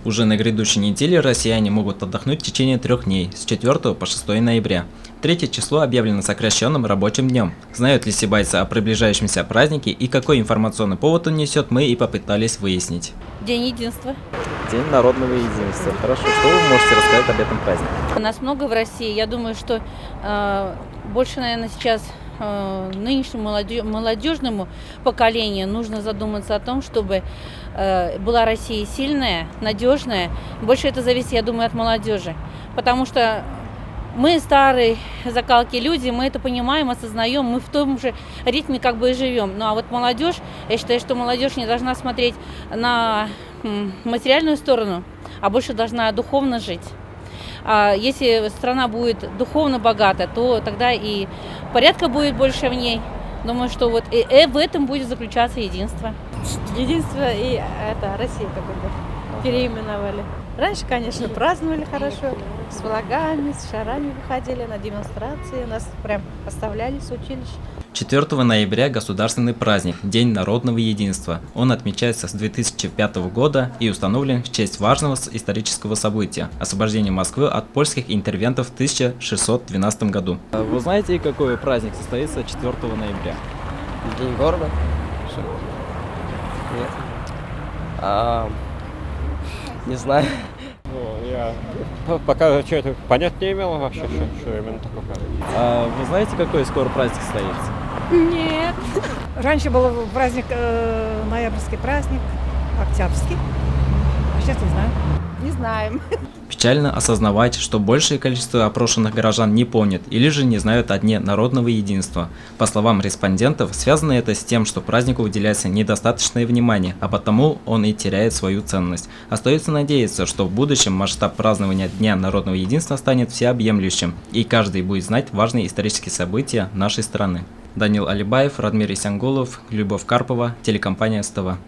Уже на грядущей неделе россияне могут отдохнуть в течение 3 дней, с 4 по 6 ноября. Третье число объявлено сокращенным рабочим днем. Знают ли сибайцы о приближающемся празднике и какой информационный повод он несет, мы и попытались выяснить. День единства. День народного единства. Хорошо, что вы можете рассказать об этом празднике? У нас много в России. Я думаю, что больше, наверное, сейчас нынешнему молодежному поколению нужно задуматься о том, чтобы была Россия сильная, надежная. Больше это зависит, я думаю, от молодежи. Потому что мы старые закалки люди, мы это понимаем, осознаем, мы в том же ритме как бы и живем. Ну а вот молодежь, я считаю, что молодежь не должна смотреть на материальную сторону, а больше должна духовно жить. А если страна будет духовно богата, то тогда и порядка будет больше в ней. Думаю, что вот и в этом будет заключаться единство. Единство и это Россия как бы переименовали. Раньше, конечно, праздновали хорошо, с флагами, с шарами выходили на демонстрации, нас прям оставляли с училища. 4 ноября государственный праздник – День народного единства. Он отмечается с 2005 года и установлен в честь важного исторического события – освобождения Москвы от польских интервентов в 1612 году. Вы знаете, какой праздник состоится 4 ноября? День города? Что? Нет. Не знаю. Ну, я пока что это понять не имел вообще, что именно такое. Вы знаете, какой скоро праздник состоится? Нет. Раньше был праздник, ноябрьский праздник, октябрьский. А сейчас не знаю. Не знаем. Печально осознавать, что большее количество опрошенных горожан не помнят или же не знают о Дне народного единства. По словам респондентов, связано это с тем, что празднику уделяется недостаточное внимание, а потому он и теряет свою ценность. Остается надеяться, что в будущем масштаб празднования Дня народного единства станет всеобъемлющим, и каждый будет знать важные исторические события нашей страны. Данил Алибаев, Радмир Исянгулов, Любовь Карпова, телекомпания СТВ.